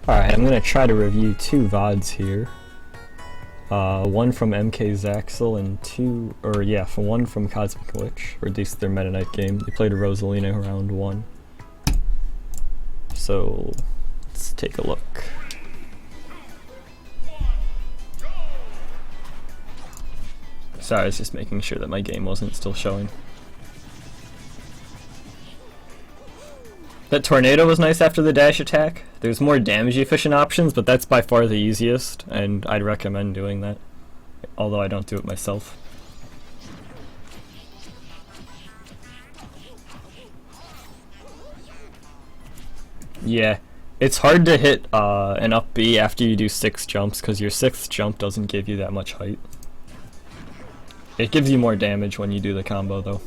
Alright, I'm gonna try to review two VODs here. One from MK Zaxel and one from Cosmic Glitch, or at least their Meta Knight game. They played a Rosalina round 1. So, let's take a look. Sorry, I was just making sure that my game wasn't still showing. That tornado was nice after the dash attack. There's more damage efficient options, but that's by far the easiest, and I'd recommend doing that. Although I don't do it myself. Yeah, it's hard to hit an up B after you do 6 jumps, because your 6th jump doesn't give you that much height. It gives you more damage when you do the combo, though.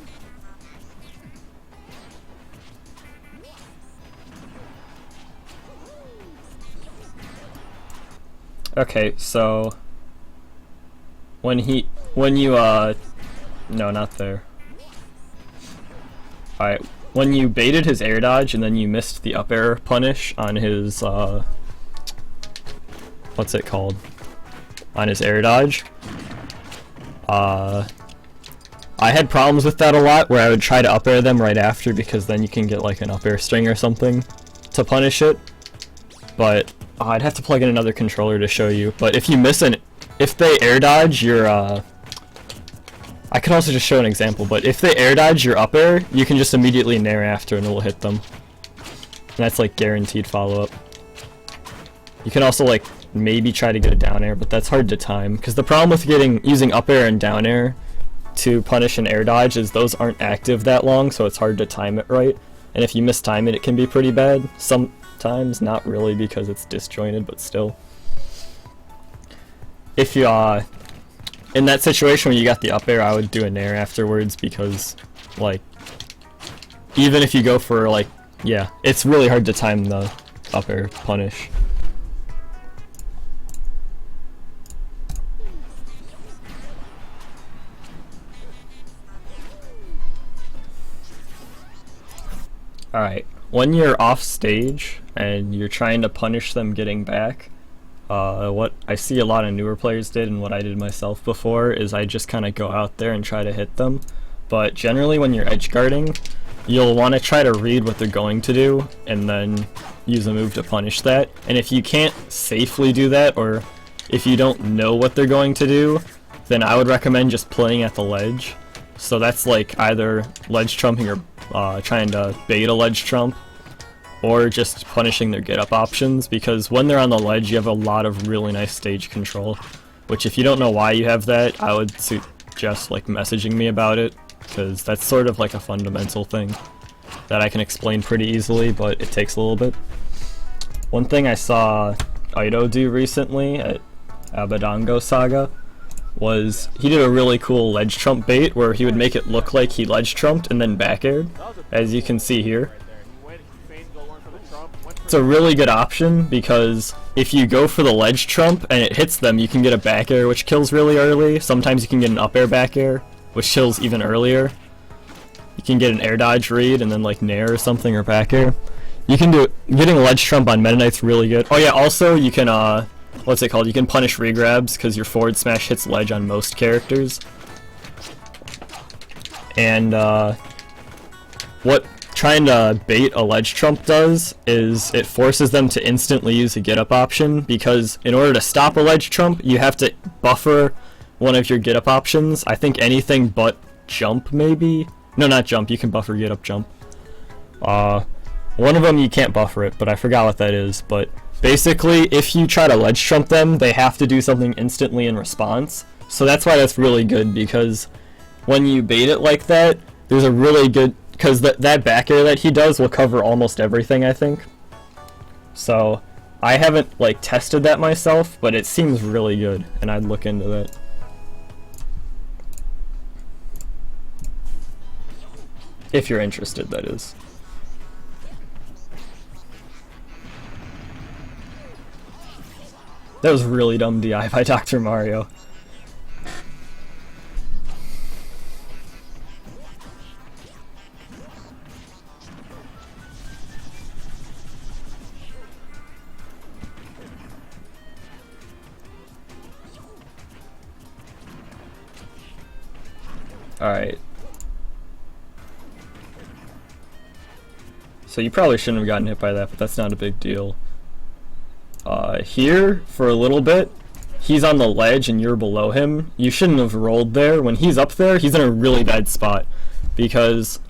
Okay, so when you no, not there. Alright, when you baited his air dodge and then you missed the up air punish on his what's it called? On his air dodge. I had problems with that a lot, where I would try to up air them right after, because then you can get like an up air string or something to punish it. But I'd have to plug in another controller to show you. But if you miss if they air dodge your I could also just show an example, but if they air dodge your up air, you can just immediately nair after and it will hit them. And that's like guaranteed follow-up. You can also like maybe try to get a down air, but that's hard to time, because the problem with using up air and down air to punish an air dodge is those aren't active that long, so it's hard to time it right. And if you mistime it, it can be pretty bad. Sometimes, not really, because it's disjointed, but still. If you in that situation where you got the up air, I would do a nair afterwards, because like even if you go for like, yeah, it's really hard to time the up air punish. Alright, when you're off stage and you're trying to punish them getting back, what I see a lot of newer players did, and what I did myself before, is I just kind of go out there and try to hit them. But generally when you're edge guarding, you'll want to try to read what they're going to do and then use a move to punish that. And if you can't safely do that, or if you don't know what they're going to do, then I would recommend just playing at the ledge. So that's like either ledge trumping or trying to bait a ledge trump, or just punishing their get up options, because when they're on the ledge you have a lot of really nice stage control, which if you don't know why you have that, I would suggest like messaging me about it, because that's sort of like a fundamental thing that I can explain pretty easily, but it takes a little bit. One thing I saw Aido do recently at Abadango Saga was he did a really cool ledge trump bait where he would make it look like he ledge trumped and then back aired, as you can see here. It's a really good option, because if you go for the ledge trump and it hits them, you can get a back air which kills really early. Sometimes you can get an up air back air which kills even earlier. You can get an air dodge read and then like nair or something, or back air. You can do getting a ledge trump on Meta Knight's really good. Oh yeah, also you can what's it called? You can punish regrabs, because your forward smash hits ledge on most characters. And what trying to bait a ledge trump does is it forces them to instantly use a get up option, because in order to stop a ledge trump you have to buffer one of your get up options. I think anything but jump, maybe? No, not jump, you can buffer get up jump. One of them you can't buffer it, but I forgot what that is. But basically, if you try to ledge trump them, they have to do something instantly in response. So that's why that's really good, because when you bait it like that, there's a really good, because that back air that he does will cover almost everything, I think. So I haven't like tested that myself, but it seems really good, and I'd look into that. If you're interested, that is. That was really dumb DI by Dr. Mario. Alright. So you probably shouldn't have gotten hit by that, but that's not a big deal. Here, for a little bit, he's on the ledge and you're below him. You shouldn't have rolled there. When he's up there, he's in a really bad spot. Because,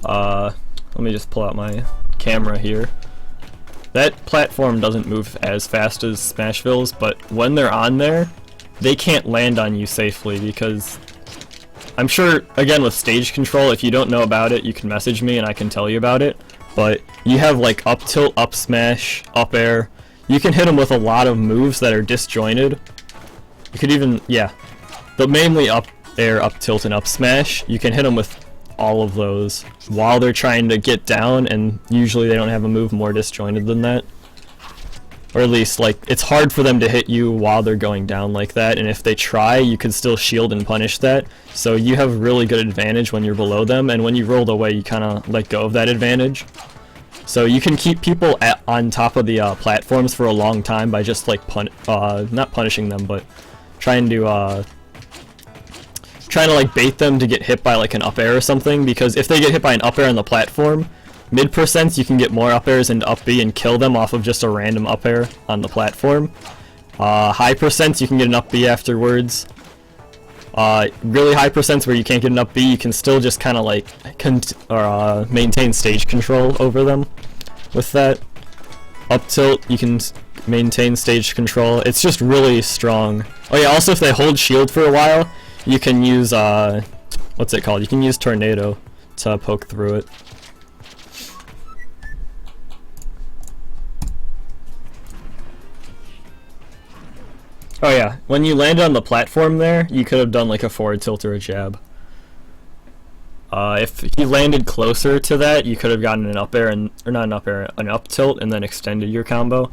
let me just pull out my camera here. That platform doesn't move as fast as Smashville's, but when they're on there, they can't land on you safely because I'm sure, again, with stage control, if you don't know about it, you can message me and I can tell you about it. But you have like up tilt, up smash, up air. You can hit them with a lot of moves that are disjointed. You could even, yeah, but mainly up air, up tilt, and up smash. You can hit them with all of those while they're trying to get down, and usually they don't have a move more disjointed than that. Or at least, like, it's hard for them to hit you while they're going down like that, and if they try, you can still shield and punish that. So you have really good advantage when you're below them, and when you rolled away, you kind of let go of that advantage. So you can keep people on top of the platforms for a long time by just, like, not punishing them, but trying to like bait them to get hit by like an up air or something, because if they get hit by an up air on the platform, mid percents you can get more up airs into up B and kill them off of just a random up air on the platform. High percents you can get an up B afterwards. Really high percents where you can't get an up B, you can still just kind of like maintain stage control over them with that. Up tilt you can maintain stage control. It's just really strong. Oh yeah, also if they hold shield for a while, you can use, what's it called? You can use Tornado to poke through it. Oh yeah, when you landed on the platform there, you could have done like a forward tilt or a jab. If you landed closer to that, you could have gotten an up air, or not an up air, an up tilt, and then extended your combo,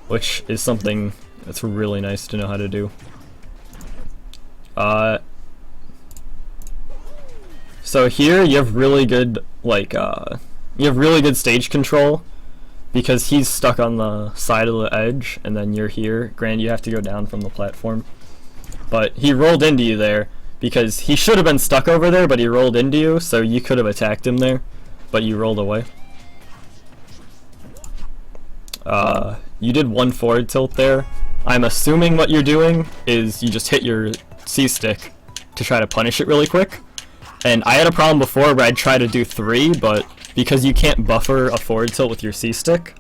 which is something that's really nice to know how to do. So here you have really good, like, you have really good stage control because he's stuck on the side of the edge and then you're here. Granted, you have to go down from the platform. But he rolled into you there because he should have been stuck over there, but he rolled into you, so you could have attacked him there, but you rolled away. You did one forward tilt there. I'm assuming what you're doing is you just hit your C-stick to try to punish it really quick. And I had a problem before where I'd try to do 3, but because you can't buffer a forward tilt with your C-stick,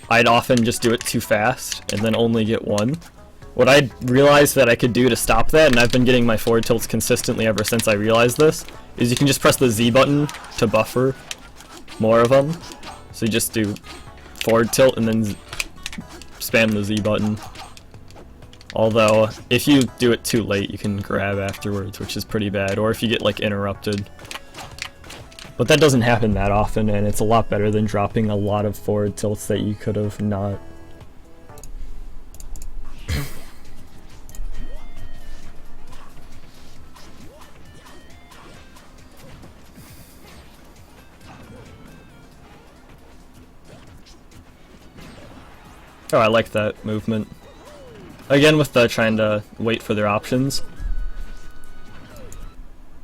I'd often just do it too fast and then only get 1. What I realized that I could do to stop that, and I've been getting my forward tilts consistently ever since I realized this, is you can just press the Z button to buffer more of them. So you just do forward tilt and then spam the Z button. Although, if you do it too late, you can grab afterwards, which is pretty bad, or if you get, like, interrupted. But that doesn't happen that often, and it's a lot better than dropping a lot of forward tilts that you could have not. Oh, I like that movement. Again, with the trying to wait for their options.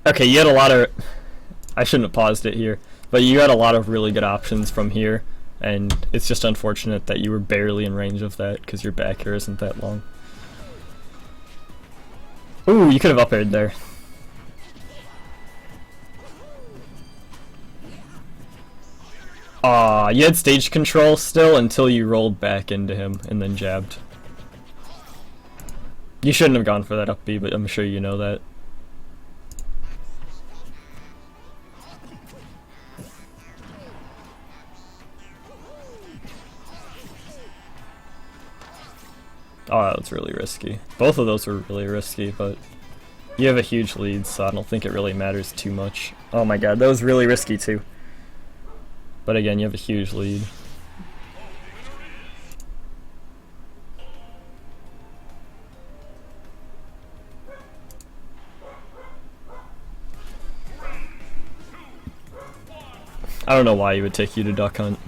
Okay, you had a lot of... I shouldn't have paused it here, but you had a lot of really good options from here, and it's just unfortunate that you were barely in range of that, because your back here isn't that long. Ooh, you could have up-aired there. You had stage control still until you rolled back into him and then jabbed. You shouldn't have gone for that up B, but I'm sure you know that. Oh, that was really risky. Both of those were really risky, but you have a huge lead, so I don't think it really matters too much. Oh my god, that was really risky too. But again, you have a huge lead. I don't know why you would take you to duck hunt.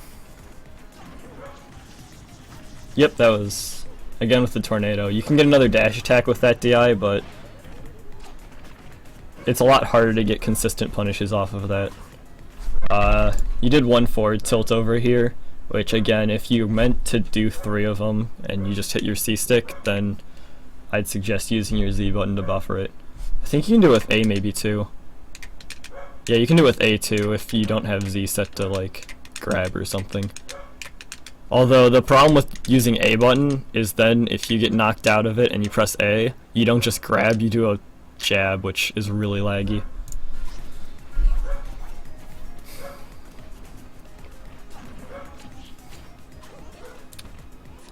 Yep, that was, again with the tornado. You can get another dash attack with that DI, but it's a lot harder to get consistent punishes off of that. You did one forward tilt over here, which again, if you meant to do 3 of them and you just hit your C stick, then I'd suggest using your Z button to buffer it. I think you can do it with A maybe too. Yeah, you can do it with A too if you don't have Z set to like grab or something. Although the problem with using A button is then if you get knocked out of it and you press A, you don't just grab, you do a jab, which is really laggy.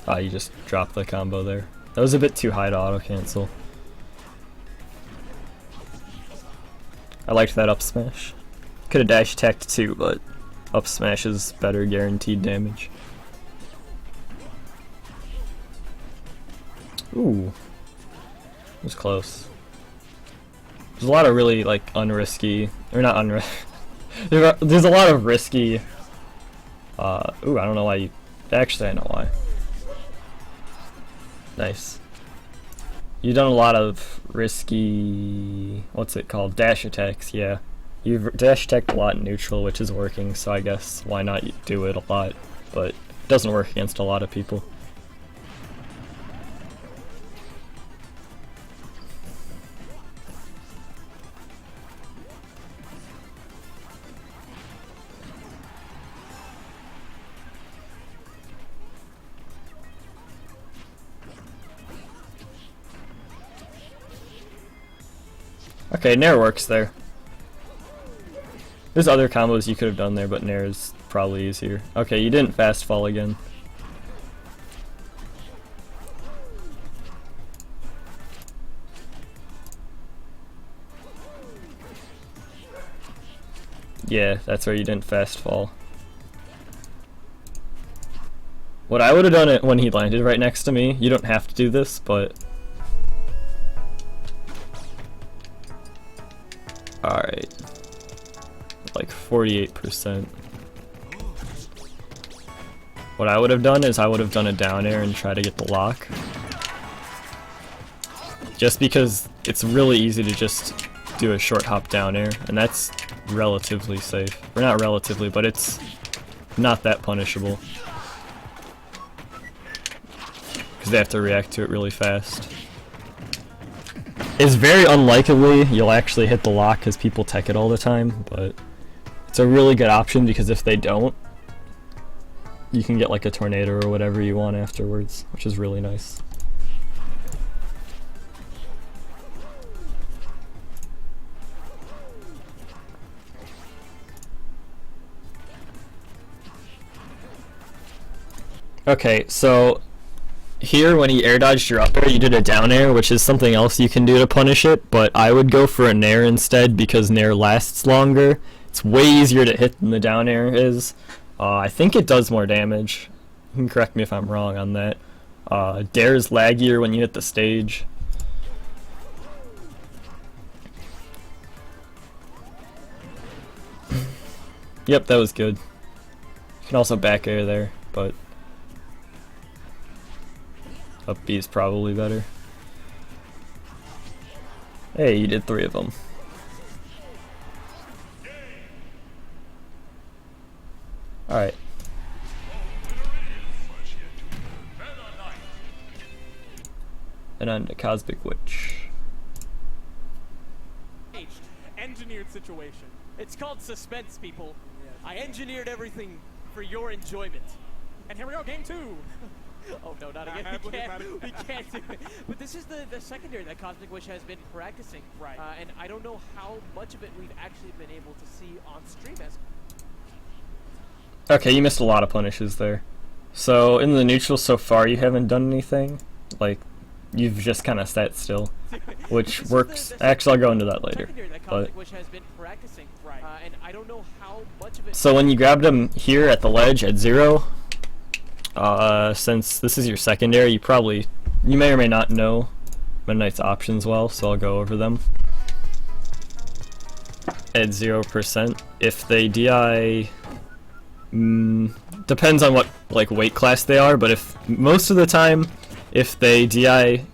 Ah, you just dropped the combo there. That was a bit too high to auto-cancel. I liked that up smash. Could have dash attacked too, but up smash is better guaranteed damage. Ooh. It was close. There's a lot of really, like, unrisky... Or not there's a lot of risky... ooh, I don't know why you... Actually, I know why. Nice. You've done a lot of risky... What's it called? Dash attacks, yeah. You've dash attacked a lot in neutral, which is working, so I guess why not do it a lot. But it doesn't work against a lot of people. Okay, Nair works there. There's other combos you could have done there, but Nair is probably easier. Okay, you didn't fast fall again. Yeah, that's where you didn't fast fall. What I would have done it when he landed right next to me, you don't have to do this, but... Alright. Like 48%. What I would have done is I would have done a down air and try to get the lock. Just because it's really easy to just do a short hop down air, and that's relatively safe. Or not relatively, but it's not that punishable. Because they have to react to it really fast. It's very unlikely you'll actually hit the lock because people tech it all the time, but it's a really good option because if they don't, you can get like a tornado or whatever you want afterwards, which is really nice. Okay, so here when he air dodged your up air, you did a down air, which is something else you can do to punish it, but I would go for a nair instead because nair lasts longer. It's way easier to hit than the down air is. I think it does more damage. You can correct me if I'm wrong on that. Dair is laggier when you hit the stage. Yep, that was good. You can also back air there, but up B is probably better. Hey, you did 3 of them. Alright. And on to Cosmic Witch. Engineered situation. It's called suspense, people. I engineered everything for your enjoyment. And here we go, game 2. Oh no, not again. We can't do it. But this is the secondary that Cosmic Wish has been practicing. Right. And I don't know how much of it we've actually been able to see on stream as. Okay, you missed a lot of punishes there. So in the neutral so far you haven't done anything. Like, you've just kind of sat still. Which works. Actually, I'll go into that later. But and I don't know how much of it. So when you grabbed him here at the ledge at 0, since this is your secondary, you may or may not know Meta Knight's options well, so I'll go over them. At 0%, if they DI, depends on what like weight class they are, but if most of the time, if they DI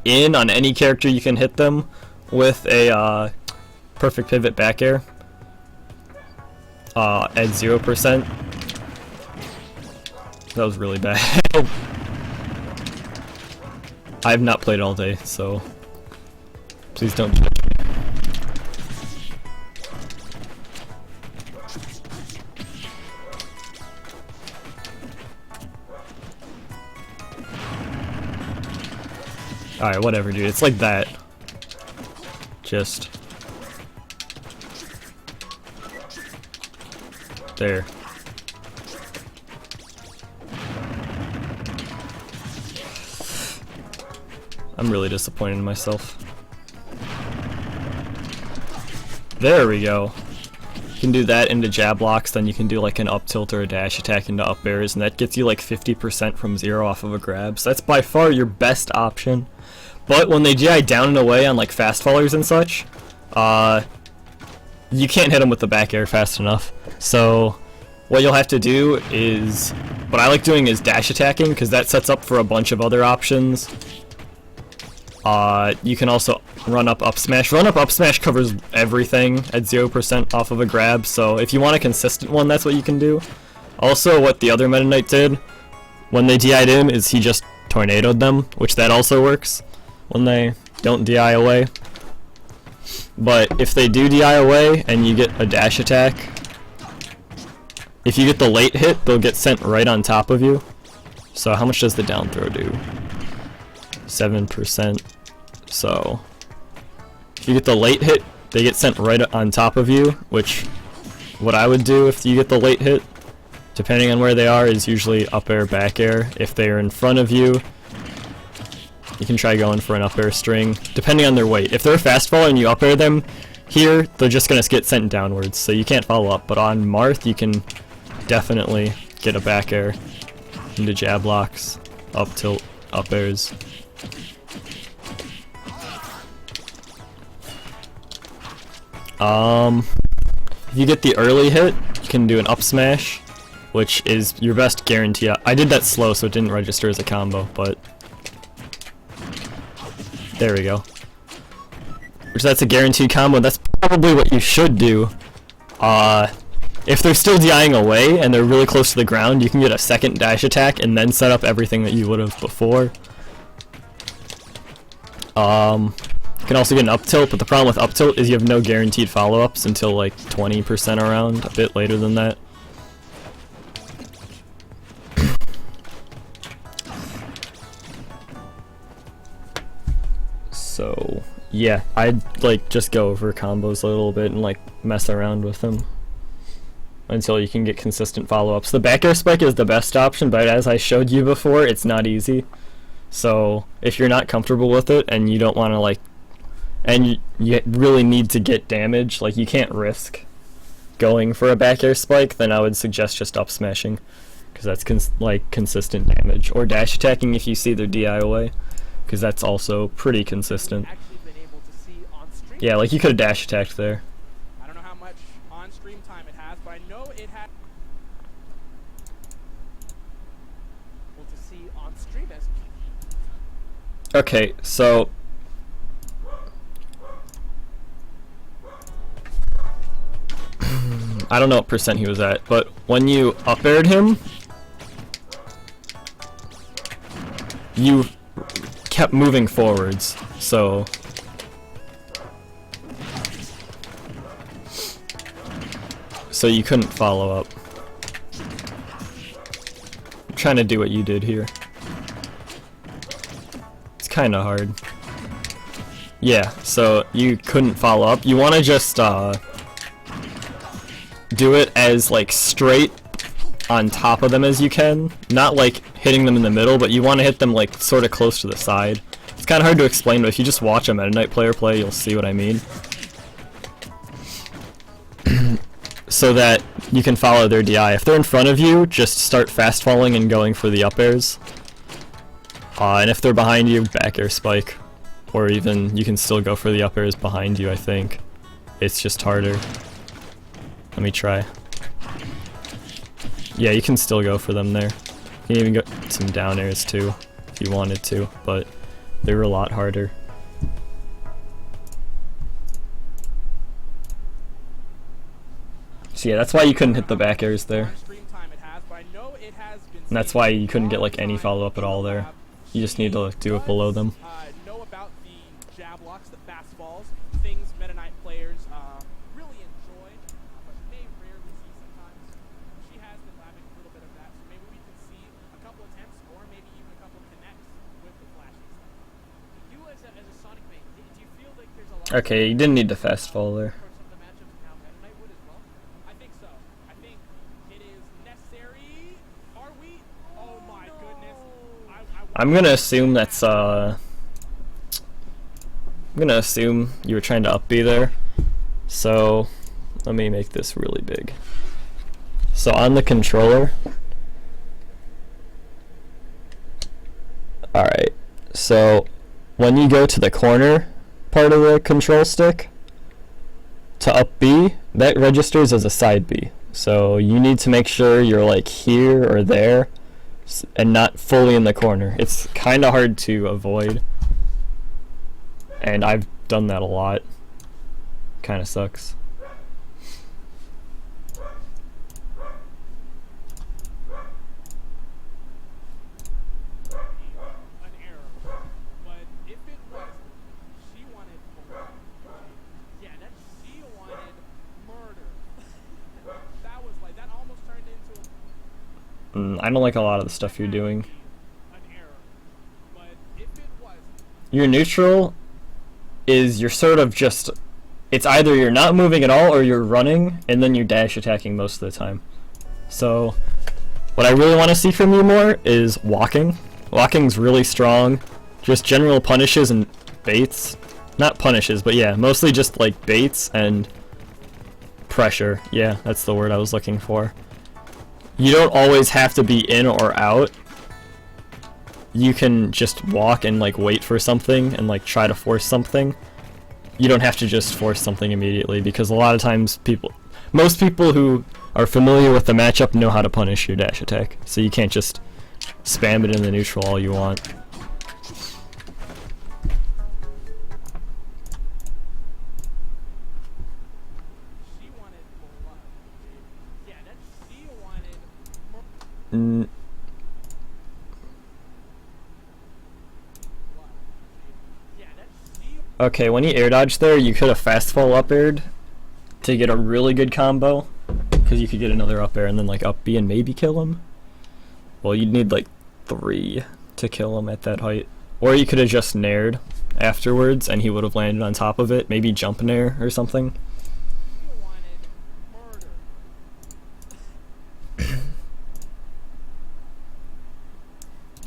in on any character, you can hit them with a perfect pivot back air at 0%. That was really bad. I have not played all day, so please don't judge me. Alright, whatever, dude. It's like that. Just there. I'm really disappointed in myself. There we go. You can do that into jab blocks, then you can do like an up tilt or a dash attack into up airs, and that gets you like 50% from 0 off of a grab. So that's by far your best option. But when they GI down and away on like fast fallers and such, you can't hit them with the back air fast enough. So what you'll have to do is, what I like doing is dash attacking, because that sets up for a bunch of other options. You can also run up smash. Run up smash covers everything at 0% off of a grab, so if you want a consistent one, that's what you can do. Also, what the other Meta Knight did when they DI'd him is he just tornadoed them, which that also works when they don't DI away. But if they do DI away and you get a dash attack, if you get the late hit, they'll get sent right on top of you. So how much does the down throw do? 7%. So if you get the late hit, they get sent right on top of you, which what I would do if you get the late hit, depending on where they are, is usually up air, back air. If they are in front of you, you can try going for an up air string, depending on their weight. If they're a fast faller and you up air them here, they're just going to get sent downwards, so you can't follow up. But on Marth, you can definitely get a back air into jab blocks, up tilt, up airs. If you get the early hit, you can do an up smash, which is your best guarantee. I did that slow, so it didn't register as a combo, but there we go. Which that's a guaranteed combo. That's probably what you should do. If they're still DIing away and they're really close to the ground, you can get a second dash attack and then set up everything that you would have before. You can also get an up tilt, but the problem with up tilt is you have no guaranteed follow-ups until like 20% around, a bit later than that. So yeah, I'd like just go over combos a little bit and like mess around with them until you can get consistent follow-ups. The back air spike is the best option, but as I showed you before, it's not easy. So if you're not comfortable with it and you don't want to like, and you really need to get damage, like you can't risk going for a back air spike, then I would suggest just up smashing, because that's consistent damage, or dash attacking if you see their DI away, because that's also pretty consistent. Yeah, like you could have dash attacked there. I don't know how much on-stream time it has, but I know it has to see on stream as. Okay, so I don't know what percent he was at, but when you up aired him, you kept moving forwards, so you couldn't follow up. I'm trying to do what you did here. It's kind of hard. Yeah, so you couldn't follow up. You want to just do it as like straight on top of them as you can, not like hitting them in the middle, but you want to hit them like sort of close to the side. It's kind of hard to explain, but if you just watch a Meta Knight player play, you'll see what I mean. So that you can follow their DI. If they're in front of you, just start fast falling and going for the up airs. And if they're behind you, back air spike. Or even, you can still go for the up airs behind you, I think. It's just harder. Let me try. Yeah, you can still go for them there. You can even go some down airs too, if you wanted to, but they're a lot harder. So yeah, that's why you couldn't hit the back airs there. On stream time it has, but I know it has been And that's why you couldn't get like any follow-up at all there. You just need to like, do it below them. Know about the jab locks, the fast falls, things Meta Knight players really enjoy, but may rarely see sometimes. She has been labbing a little bit of that, so maybe we can see a couple attempts or maybe even a couple connects with the flashing stuff. You as a Sonic main, do you feel like there's a lot Okay, you didn't need to fast fall there. for some of the matchups now Meta Knight would as well? I think so. I think it is necessary. Are we? Oh my goodness. I'm gonna assume that's I'm gonna assume you were trying to up B there. So let me make this really big. So on the controller. Alright, so when you go to the corner part of the control stick to up B, that registers as a side B. So you need to make sure you're like here or there and not fully in the corner. It's kind of hard to avoid, and I've done that a lot. Kind of sucks. An error. But if it was, she wanted more. Yeah, that she wanted murder. That was like, that almost turned into I don't like a lot of the stuff you're doing. an error. But if it was, Your neutral is you're sort of just, it's either you're not moving at all or you're running and then you're dash attacking most of the time. So what I really want to see from you more is walking. Walking's really strong. Just general punishes and baits. Not punishes, but yeah, mostly just like baits and pressure. Yeah, that's the word I was looking for. You don't always have to be in or out. You can just walk and like wait for something and like try to force something. You don't have to just force something immediately, because a lot of times most people who are familiar with the matchup know how to punish your dash attack. So you can't just spam it in the neutral all you want. she wanted blood. Yeah, that she wanted murder. Yeah, that she Okay, when you air dodge there, you could have fast fall up aired to get a really good combo, because you could get another up air and then like up B and maybe kill him. Well, you'd need like 3 to kill him at that height. Or you could have just nared afterwards and he would have landed on top of it, maybe jump nair or something. wanted murder.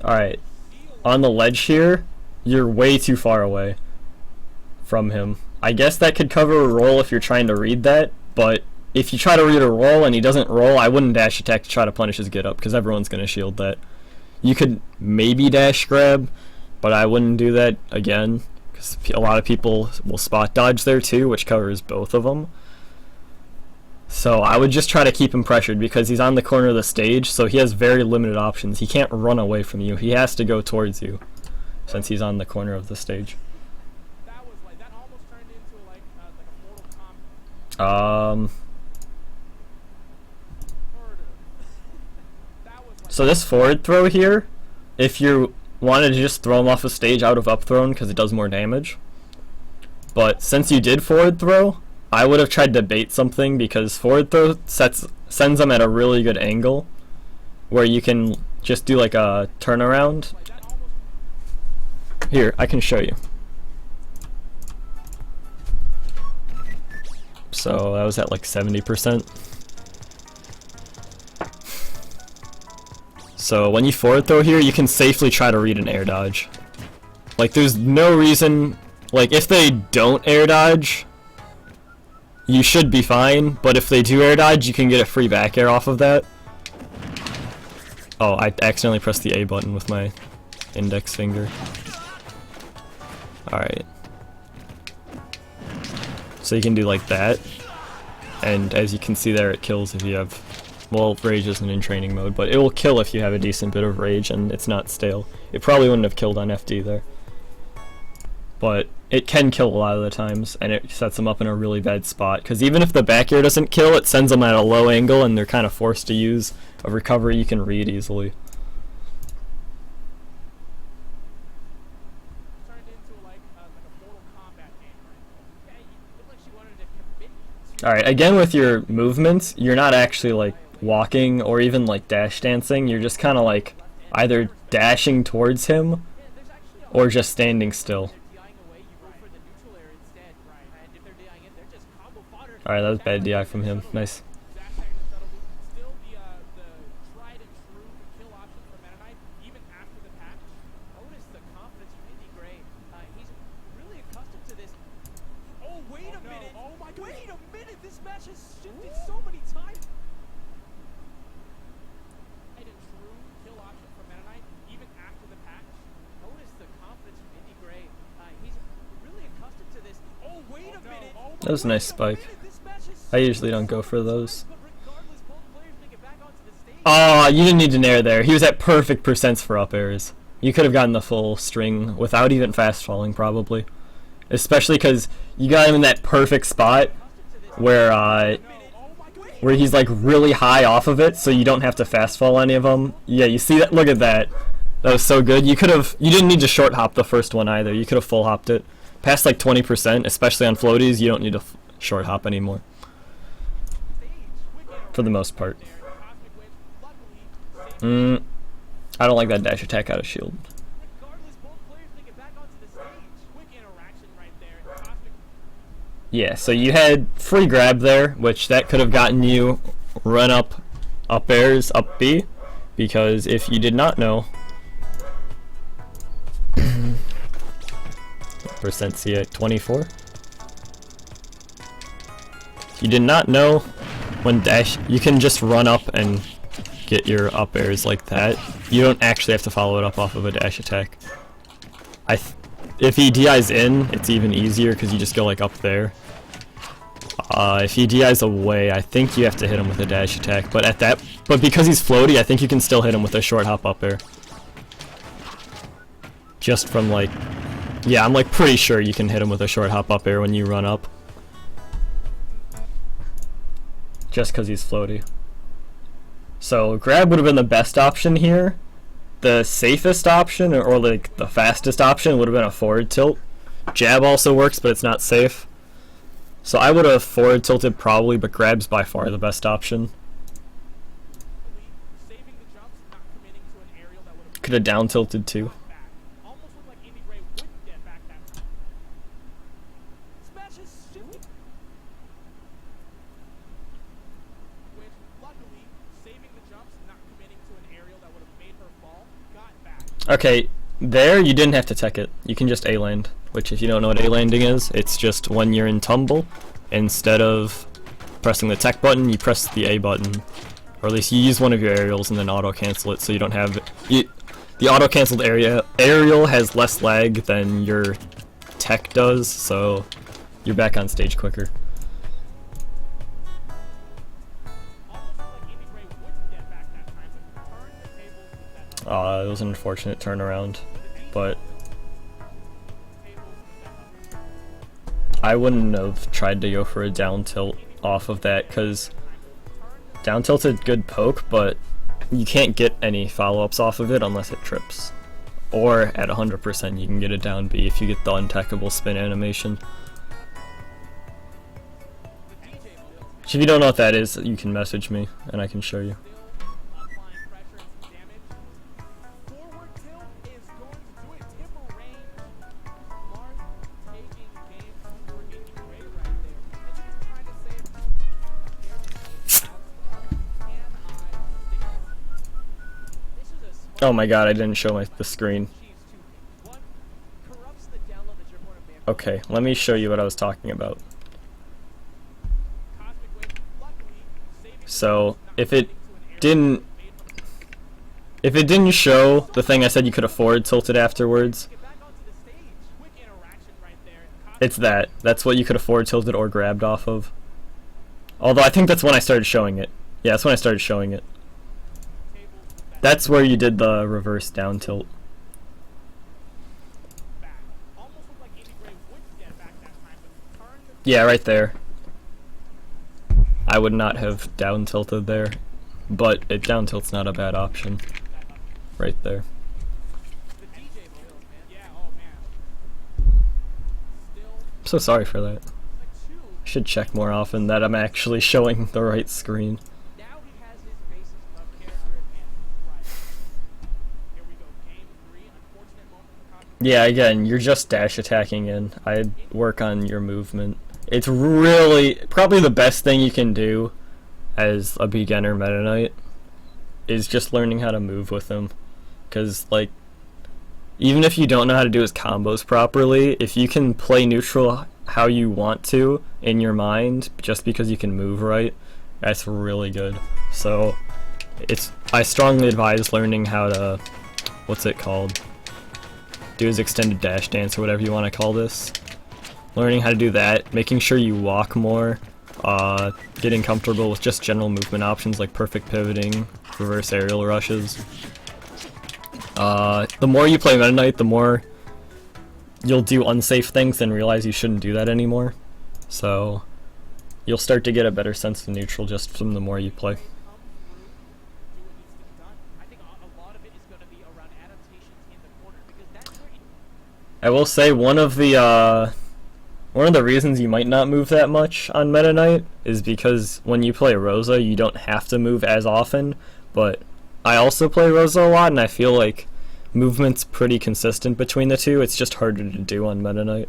Alright, on the ledge here, you're way too far away from him. I guess that could cover a roll if you're trying to read that, but if you try to read a roll and he doesn't roll, I wouldn't dash attack to try to punish his get up, because everyone's going to shield that. You could maybe dash grab, but I wouldn't do that again, because a lot of people will spot dodge there too, which covers both of them. So I would just try to keep him pressured, because he's on the corner of the stage, so he has very limited options. He can't run away from you. He has to go towards you, since he's on the corner of the stage. That was like, that almost turned into like a Mortal Kombat murder. That was like, So this forward throw here, if you wanted to just throw him off a stage, I would have up thrown because it does more damage. But since you did forward throw, I would have tried to bait something, because forward throw sends them at a really good angle where you can just do like a turnaround. like that almost Here, I can show you. So that was at like 70%. So when you forward throw here, you can safely try to read an air dodge. Like there's no reason, like if they don't air dodge, you should be fine, but if they do air dodge, you can get a free back air off of that. Oh, I accidentally pressed the A button with my index finger. Alright. So you can do like that, and as you can see there, it kills if you have, well, rage isn't in training mode, but it will kill if you have a decent bit of rage and it's not stale. It probably wouldn't have killed on FD there. But it can kill a lot of the times, and it sets them up in a really bad spot. Because even if the back air doesn't kill, it sends them at a low angle, and they're kind of forced to use a recovery you can read easily. Alright, again with your movements, you're not actually like walking or even like dash dancing, you're just kind of like either dashing towards him or just standing still. Alright, that was bad DI from him. Nice. That was a nice spike. I usually don't go for those. Oh, you didn't need to nair there. He was at perfect percents for up airs. You could have gotten the full string without even fast falling, probably. Especially because you got him in that perfect spot where he's like really high off of it, so you don't have to fast fall any of them. Yeah, you see that? Look at that. That was so good. You didn't need to short hop the first one either. You could have full hopped it. Past like 20%, especially on floaties, you don't need to short hop anymore. For the most part. I don't like that dash attack out of shield. Yeah, so you had free grab there, which that could have gotten you run up airs, up B, because if you did not know, percent C at 24. You did not know when dash, you can just run up and get your up airs like that. You don't actually have to follow it up off of a dash attack. If he DIs in, it's even easier because you just go like up there. If he DIs away, I think you have to hit him with a dash attack. But because he's floaty, I think you can still hit him with a short hop up air. Just from like, yeah, I'm like pretty sure you can hit him with a short hop up air when you run up. Just because he's floaty. So grab would have been the best option here. The safest option, or like the fastest option, would have been a forward tilt. Jab also works, but it's not safe. So I would have forward tilted probably, but grab's by far the best option. Could have down tilted too. Okay, there you didn't have to tech it. You can just A-land, which if you don't know what A-landing is, it's just when you're in tumble, instead of pressing the tech button, you press the A button. Or at least you use one of your aerials and then auto-cancel it so you don't have... the auto-cancelled aerial has less lag than your tech does, so you're back on stage quicker. It was an unfortunate turnaround, but I wouldn't have tried to go for a down tilt off of that, because down tilt's a good poke, but you can't get any follow-ups off of it unless it trips. Or at 100% you can get a down B if you get the untechable spin animation. If you don't know what that is, you can message me and I can show you. Oh my god, I didn't show the screen. Okay, let me show you what I was talking about. So, if it didn't show the thing I said you could have forward tilted afterwards, it's that. That's what you could have forward tilted or grabbed off of. Although I think that's when I started showing it. Yeah, that's when I started showing it. That's where you did the reverse down tilt. Yeah, right there. I would not have down tilted there, but it down tilt's not a bad option. Right there. The DJ skills, man. Yeah, oh man. Still, I'm so sorry for that. like two. I should check more often that I'm actually showing the right screen. Now he has his basis of character advantage. Right. Here we go. Game 3. Unfortunate moment for Kaku. Yeah, again, you're just dash attacking in. I'd work on your movement. It's really probably the best thing you can do as a beginner Meta Knight is just learning how to move with him. Because, like, even if you don't know how to do his combos properly, if you can play neutral how you want to in your mind just because you can move right, that's really good. So, I strongly advise learning how to, what's it called? Do his extended dash dance or whatever you want to call this. Learning how to do that, making sure you walk more, getting comfortable with just general movement options like perfect pivoting, reverse aerial rushes. The more you play Meta Knight, the more you'll do unsafe things and realize you shouldn't do that anymore. So you'll start to get a better sense of neutral just from the more you play. I think a lot of it is going to be around adaptations in the corner because that's where I will say one of the reasons you might not move that much on Meta Knight is because when you play Rosa, you don't have to move as often, but I also play Rosa a lot, and I feel like movement's pretty consistent between the two. It's just harder to do on Meta Knight.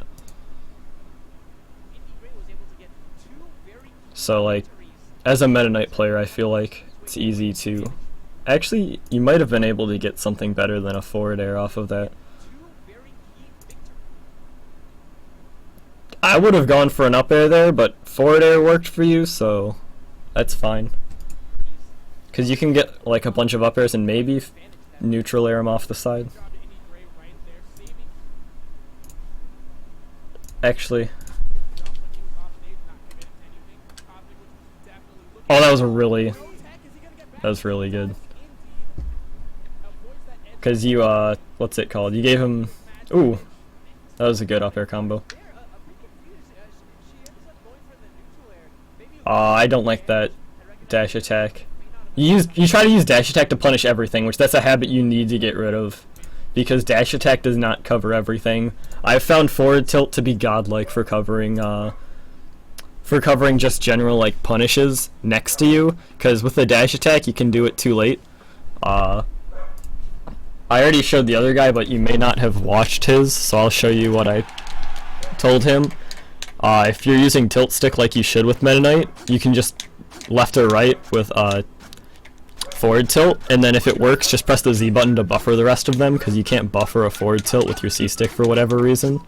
was able to get two very So, like, as a Meta Knight player, I feel like it's easy to... Actually, you might have been able to get something better than a forward air off of that. I would have gone for an up air there, but forward air worked for you, so that's fine. Because you can get like a bunch of up airs and maybe neutral air him off the side. Actually. Oh, that was really good. Because you, what's it called? You gave him... Ooh, that was a good up air combo. I don't like that dash attack. You try to use dash attack to punish everything, which that's a habit you need to get rid of. Because dash attack does not cover everything. I've found forward tilt to be godlike for covering just general like punishes next to you. Because with the dash attack you can do it too late. I already showed the other guy, but you may not have watched his, so I'll show you what I told him. If you're using tilt stick like you should with Meta Knight, you can just left or right with forward tilt, and then if it works, just press the Z button to buffer the rest of them, because you can't buffer a forward tilt with your C stick for whatever reason.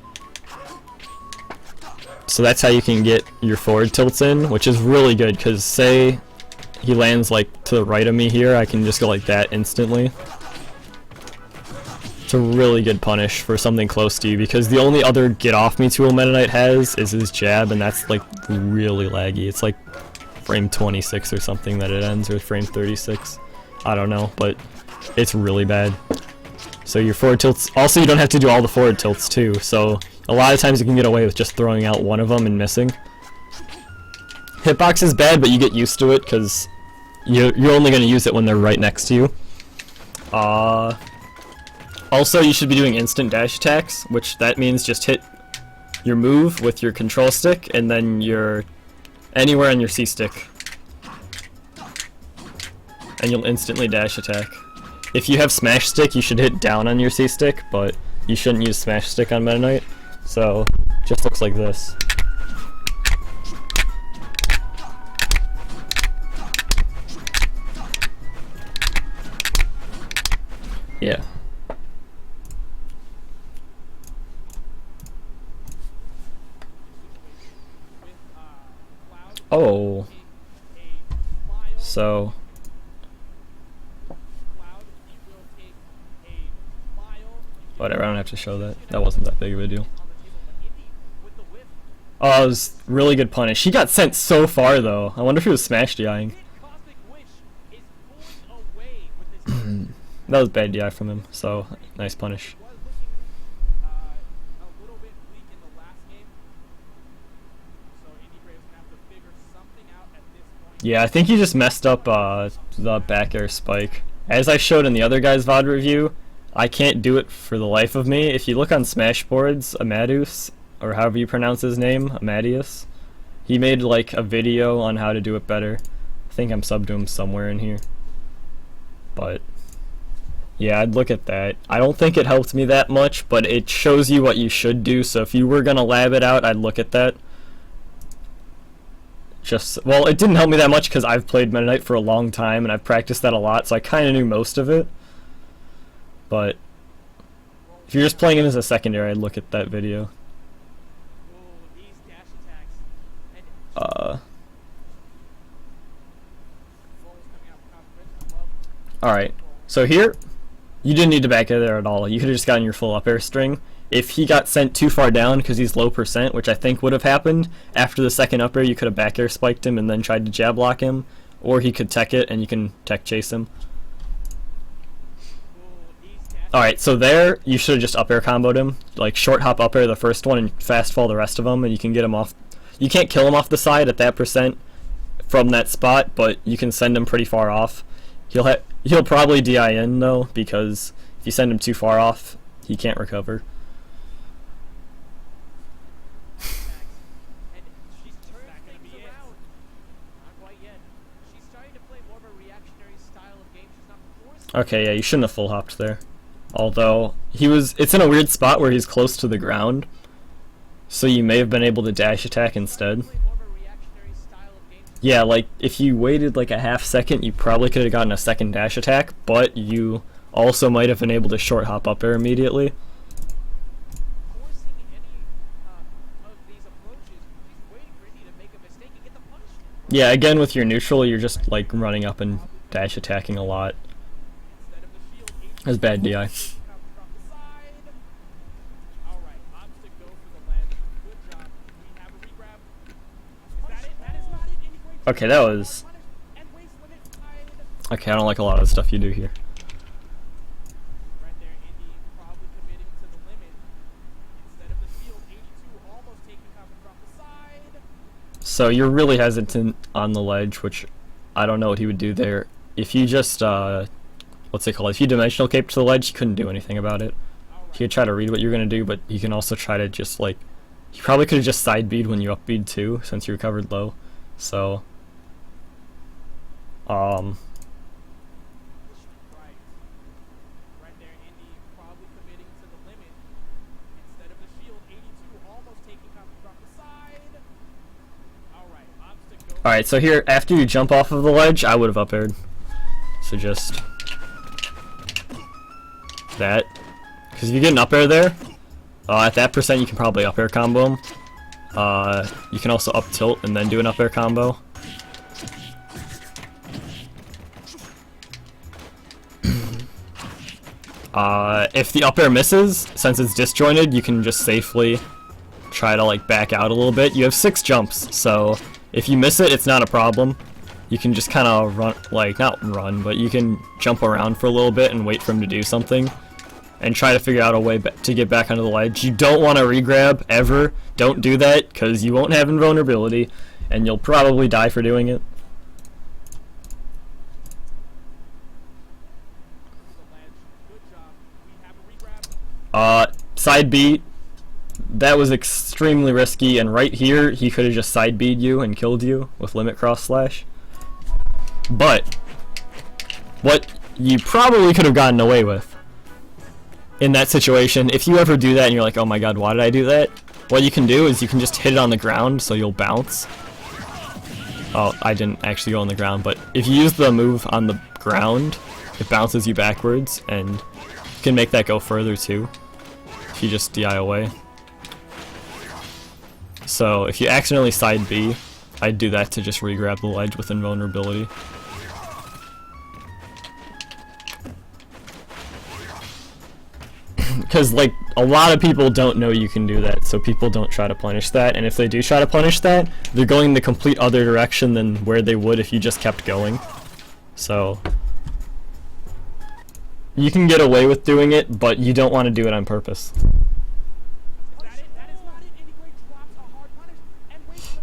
So that's how you can get your forward tilts in, which is really good, because say he lands like to the right of me here, I can just go like that instantly. It's a really good punish for something close to you, because the only other get off me tool Meta Knight has is his jab, and that's like really laggy. It's like frame 26 or something that it ends, or frame 36. I don't know, but it's really bad. So your forward tilts, also you don't have to do all the forward tilts too, so a lot of times you can get away with just throwing out one of them and missing. Hitbox is bad, but you get used to it because you're only going to use it when they're right next to you. Also, you should be doing instant dash attacks, which that means just hit your move with your control stick and then your anywhere on your C stick, and you'll instantly dash attack. If you have smash stick, you should hit down on your C stick, but you shouldn't use smash stick on Meta Knight. So just looks like this. Yeah. Oh. So. Whatever, I don't have to show that. That wasn't that big of a deal. Oh, it was really good punish. He got sent so far though. I wonder if he was smash DIing. That was bad DI from him, so nice punish. Yeah, I think he just messed up the back air spike. As I showed in the other guy's VOD review, I can't do it for the life of me. If you look on Smashboards, Amadeus, or however you pronounce his name, Amadeus, he made like a video on how to do it better. I think I'm subbed to him somewhere in here. But yeah, I'd look at that. I don't think it helped me that much, but it shows you what you should do, so if you were gonna lab it out, I'd look at that. Well, it didn't help me that much because I've played Meta Knight for a long time and I've practiced that a lot, so I kind of knew most of it. But if you're just playing it as a secondary, I'd look at that video. Alright, so here, you didn't need to back out there at all. You could have just gotten your full up air string. If he got sent too far down because he's low percent, which I think would have happened, after the second up air you could have back air spiked him and then tried to jab block him, or he could tech it and you can tech chase him. Alright, so there, you should have just up air comboed him. Like, short hop up air the first one and fast fall the rest of them, and you can get him off. You can't kill him off the side at that percent from that spot, but you can send him pretty far off. He'll probably DI in, though, because if you send him too far off, he can't recover. Okay, yeah, you shouldn't have full hopped there. Although, it's in a weird spot where he's close to the ground, so you may have been able to dash attack instead. Yeah, like, if you waited like a half second, you probably could have gotten a second dash attack, but you also might have been able to short hop up air immediately. Yeah, again with your neutral, you're just like running up and dash attacking a lot. That's bad DI. Okay, that was... Okay, I don't like a lot of the stuff you do here. So you're really hesitant on the ledge, which I don't know what he would do there. If you just, what's it called? If you dimensional cape to the ledge, he couldn't do anything about it. He could try to read what you're going to do, but he can also try to just, like... He probably could have just side bead when you up bead too, since you recovered low. So... Alright, so here, after you jump off of the ledge, I would have up aired. So just... that. Because if you get an up air there, at that percent you can probably up air combo him. You can also up tilt and then do an up air combo. If the up air misses, since it's disjointed, you can just safely try to like back out a little bit. You have 6 jumps, so if you miss it, it's not a problem. You can just kind of run, like, not run, but you can jump around for a little bit and wait for him to do something. And try to figure out a way to get back onto the ledge. You don't want to regrab, ever. Don't do that, because you won't have invulnerability, and you'll probably die for doing it. Side beat. That was extremely risky, and right here, he could have just side beat you and killed you with limit cross slash. But, what you probably could have gotten away with in that situation, if you ever do that and you're like, oh my god, why did I do that? What you can do is you can just hit it on the ground so you'll bounce. Oh, I didn't actually go on the ground, but if you use the move on the ground, it bounces you backwards, and you can make that go further too, if you just DI away. So if you accidentally side B, I'd do that to just re-grab the ledge with invulnerability. Because, like, a lot of people don't know you can do that, so people don't try to punish that, and if they do try to punish that, they're going the complete other direction than where they would if you just kept going. So, you can get away with doing it, but you don't want to do it on purpose.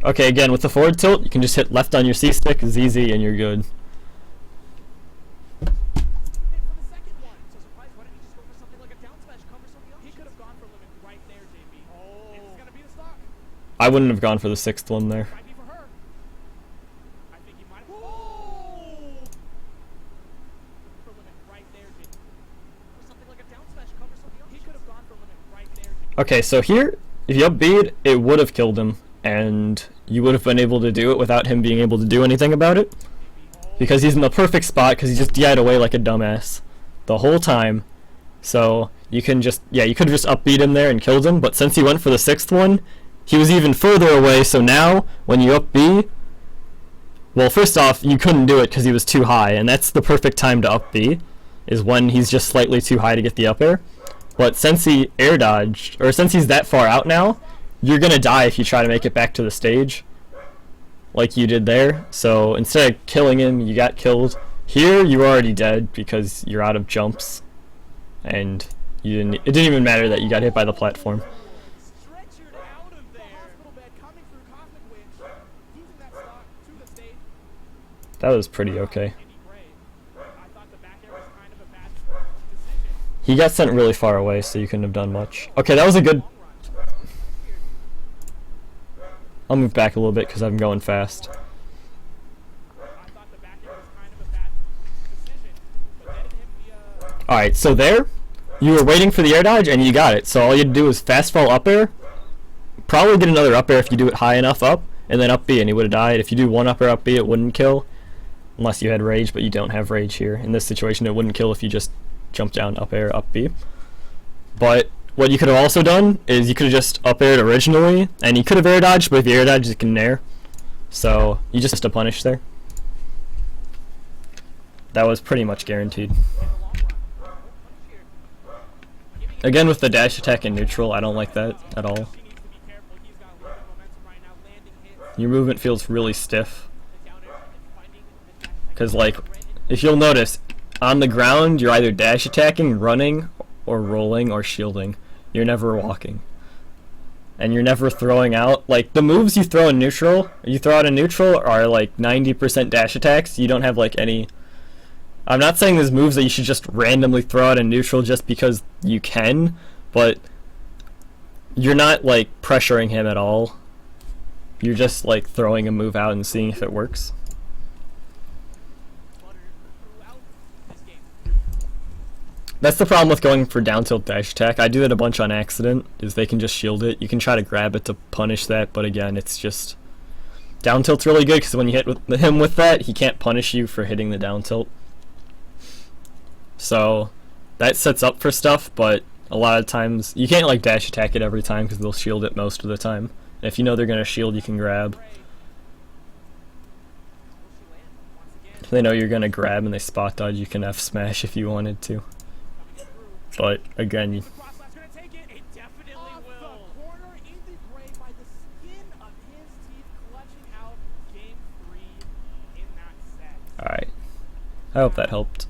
Okay, again, with the forward tilt, you can just hit left on your C-stick, ZZ, and you're good. I wouldn't have gone for the 6th one there. Okay, so here, if you up B, it would have killed him, and you would have been able to do it without him being able to do anything about it. Because he's in the perfect spot, because he just DI'd away like a dumbass the whole time. So you can just, yeah, you could have just upbeat him there and killed him, but since he went for the 6th one, he was even further away, so now, when you up B, well, first off, you couldn't do it because he was too high, and that's the perfect time to up B, is when he's just slightly too high to get the up air. But since he air dodged, or since he's that far out now, you're gonna die if you try to make it back to the stage, like you did there. So instead of killing him, you got killed. Here, you're already dead because you're out of jumps, and you didn't. It didn't even matter that you got hit by the platform. That was pretty okay. He got sent really far away, so you couldn't have done much. Okay, that was a good... I'll move back a little bit because I'm going fast. Alright, so there, you were waiting for the air dodge and you got it. So all you had to do was fast fall up air. Probably get another up air if you do it high enough up, and then up B and he would have died. If you do one up air up B, it wouldn't kill. Unless you had rage, but you don't have rage here. In this situation, it wouldn't kill if you just jump down, up air, up B. But what you could have also done is you could have just up aired originally, and you could have air dodged, but if you air dodge, you can nair. So you just have to punish there. That was pretty much guaranteed. Again, with the dash attack in neutral, I don't like that at all. Your movement feels really stiff. Because, like, if you'll notice, on the ground, you're either dash attacking, running, or rolling, or shielding. You're never walking. And you're never throwing out. Like, the moves you throw in neutral, are, like, 90% dash attacks. You don't have, like, any... I'm not saying there's moves that you should just randomly throw out in neutral just because you can, but you're not, like, pressuring him at all. You're just, like, throwing a move out and seeing if it works. That's the problem with going for down tilt dash attack. I do that a bunch on accident, is they can just shield it. You can try to grab it to punish that, but again, it's just... Down tilt's really good, because when you hit him with that, he can't punish you for hitting the down tilt. So, that sets up for stuff, but a lot of times... You can't like dash attack it every time, because they'll shield it most of the time. And if you know they're going to shield, you can grab. If they know you're going to grab and they spot dodge, you can F smash if you wanted to. But again, alright. I hope that helped.